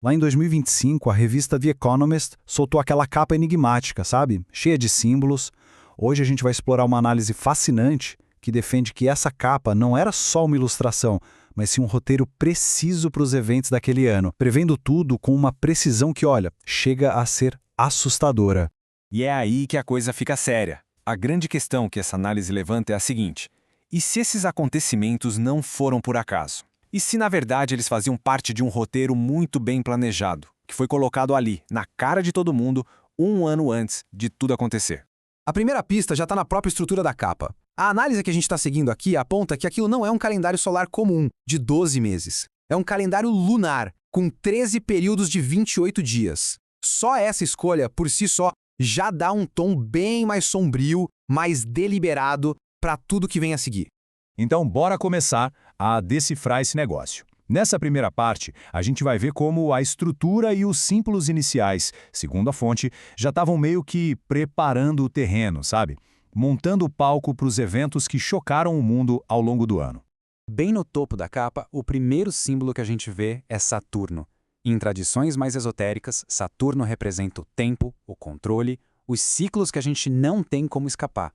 Lá em 2025, a revista The Economist soltou aquela capa enigmática, sabe? Cheia de símbolos. Hoje a gente vai explorar uma análise fascinante que defende que essa capa não era só uma ilustração, mas sim um roteiro preciso para os eventos daquele ano, prevendo tudo com uma precisão que, olha, chega a ser assustadora. E é aí que a coisa fica séria. A grande questão que essa análise levanta é a seguinte: e se esses acontecimentos não foram por acaso? E se, na verdade, eles faziam parte de um roteiro muito bem planejado, que foi colocado ali, na cara de todo mundo, um ano antes de tudo acontecer? A primeira pista já está na própria estrutura da capa. A análise que a gente está seguindo aqui aponta que aquilo não é um calendário solar comum, de 12 meses. É um calendário lunar, com 13 períodos de 28 dias. Só essa escolha, por si só, já dá um tom bem mais sombrio, mais deliberado para tudo que vem a seguir. Então, bora começar a decifrar esse negócio. Nessa primeira parte, a gente vai ver como a estrutura e os símbolos iniciais, segundo a fonte, já estavam meio que preparando o terreno, sabe? Montando o palco para os eventos que chocaram o mundo ao longo do ano. Bem no topo da capa, o primeiro símbolo que a gente vê é Saturno. Em tradições mais esotéricas, Saturno representa o tempo, o controle, os ciclos que a gente não tem como escapar.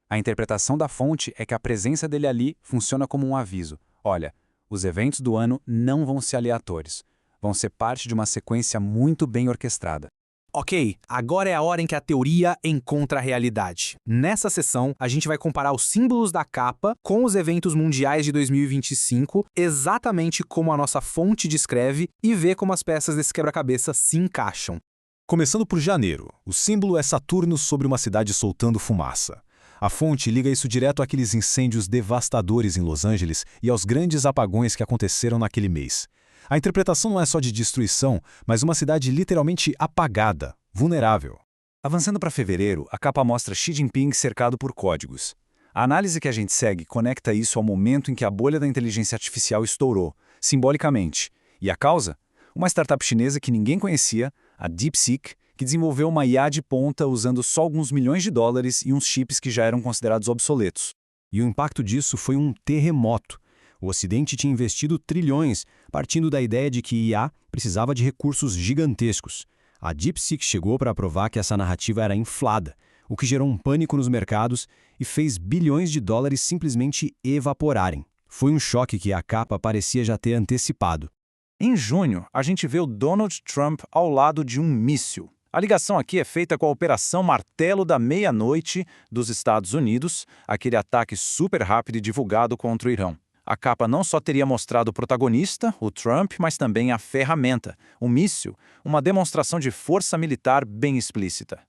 A interpretação da fonte é que a presença dele ali funciona como um aviso. Olha, os eventos do ano não vão ser aleatórios. Vão ser parte de uma sequência muito bem orquestrada. Ok, agora é a hora em que a teoria encontra a realidade. Nessa sessão, a gente vai comparar os símbolos da capa com os eventos mundiais de 2025, exatamente como a nossa fonte descreve, e ver como as peças desse quebra-cabeça se encaixam. Começando por janeiro, o símbolo é Saturno sobre uma cidade soltando fumaça. A fonte liga isso direto àqueles incêndios devastadores em Los Angeles e aos grandes apagões que aconteceram naquele mês. A interpretação não é só de destruição, mas uma cidade literalmente apagada, vulnerável. Avançando para fevereiro, a capa mostra Xi Jinping cercado por códigos. A análise que a gente segue conecta isso ao momento em que a bolha da inteligência artificial estourou, simbolicamente. E a causa? Uma startup chinesa que ninguém conhecia, a DeepSeek, que desenvolveu uma IA de ponta usando só alguns milhões de dólares e uns chips que já eram considerados obsoletos. E o impacto disso foi um terremoto. O Ocidente tinha investido trilhões, partindo da ideia de que IA precisava de recursos gigantescos. A DeepSeek chegou para provar que essa narrativa era inflada, o que gerou um pânico nos mercados e fez bilhões de dólares simplesmente evaporarem. Foi um choque que a capa parecia já ter antecipado. Em junho, a gente vê o Donald Trump ao lado de um míssil. A ligação aqui é feita com a Operação Martelo da Meia-Noite dos Estados Unidos, aquele ataque super rápido e divulgado contra o Irão. A capa não só teria mostrado o protagonista, o Trump, mas também a ferramenta, o míssil, uma demonstração de força militar bem explícita.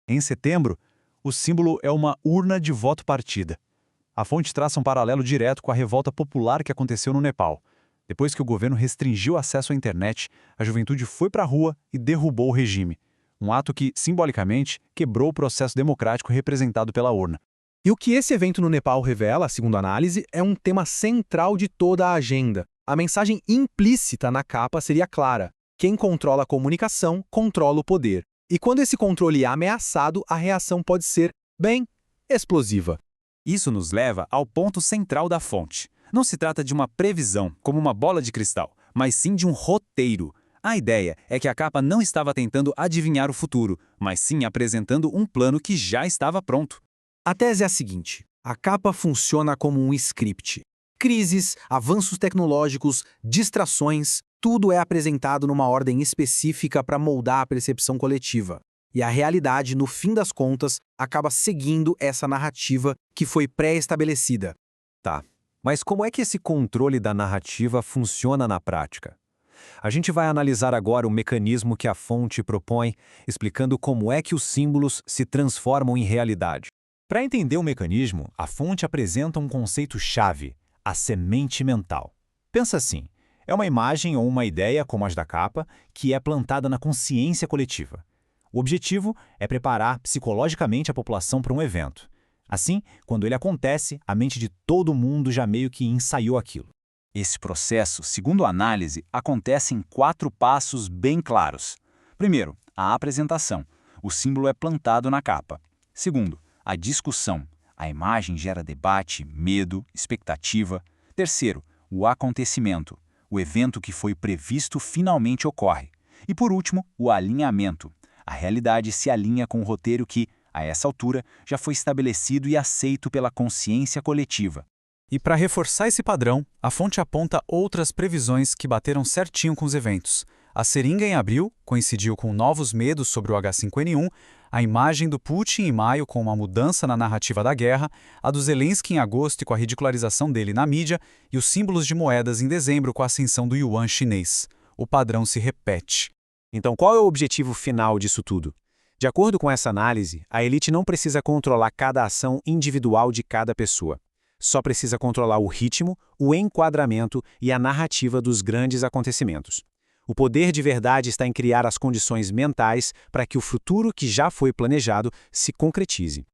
Em setembro, o símbolo é uma urna de voto partida. A fonte traça um paralelo direto com a revolta popular que aconteceu no Nepal. Depois que o governo restringiu o acesso à internet, a juventude foi para a rua e derrubou o regime. Um ato que, simbolicamente, quebrou o processo democrático representado pela urna. E o que esse evento no Nepal revela, segundo a análise, é um tema central de toda a agenda. A mensagem implícita na capa seria clara: quem controla a comunicação, controla o poder. E quando esse controle é ameaçado, a reação pode ser, bem, explosiva. Isso nos leva ao ponto central da fonte. Não se trata de uma previsão, como uma bola de cristal, mas sim de um roteiro. A ideia é que a capa não estava tentando adivinhar o futuro, mas sim apresentando um plano que já estava pronto. A tese é a seguinte: a capa funciona como um script. Crises, avanços tecnológicos, distrações, tudo é apresentado numa ordem específica para moldar a percepção coletiva. E a realidade, no fim das contas, acaba seguindo essa narrativa que foi pré-estabelecida. Tá, mas como é que esse controle da narrativa funciona na prática? A gente vai analisar agora o mecanismo que a fonte propõe, explicando como é que os símbolos se transformam em realidade. Para entender o mecanismo, a fonte apresenta um conceito-chave, a semente mental. Pensa assim, é uma imagem ou uma ideia, como as da capa, que é plantada na consciência coletiva. O objetivo é preparar psicologicamente a população para um evento. Assim, quando ele acontece, a mente de todo mundo já meio que ensaiou aquilo. Esse processo, segundo a análise, acontece em 4 passos bem claros. Primeiro, a apresentação. O símbolo é plantado na capa. Segundo, a discussão. A imagem gera debate, medo, expectativa. Terceiro, o acontecimento. O evento que foi previsto finalmente ocorre. E por último, o alinhamento. A realidade se alinha com o roteiro que, a essa altura, já foi estabelecido e aceito pela consciência coletiva. E para reforçar esse padrão, a fonte aponta outras previsões que bateram certinho com os eventos. A seringa em abril coincidiu com novos medos sobre o H5N1, a imagem do Putin em maio com uma mudança na narrativa da guerra, a do Zelensky em agosto e com a ridicularização dele na mídia, e os símbolos de moedas em dezembro com a ascensão do yuan chinês. O padrão se repete. Então, qual é o objetivo final disso tudo? De acordo com essa análise, a elite não precisa controlar cada ação individual de cada pessoa. Só precisa controlar o ritmo, o enquadramento e a narrativa dos grandes acontecimentos. O poder de verdade está em criar as condições mentais para que o futuro que já foi planejado se concretize.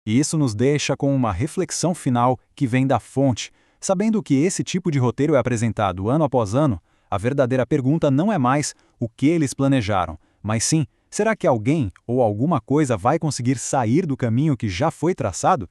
E isso nos deixa com uma reflexão final que vem da fonte. Sabendo que esse tipo de roteiro é apresentado ano após ano, a verdadeira pergunta não é mais o que eles planejaram, mas sim, será que alguém ou alguma coisa vai conseguir sair do caminho que já foi traçado?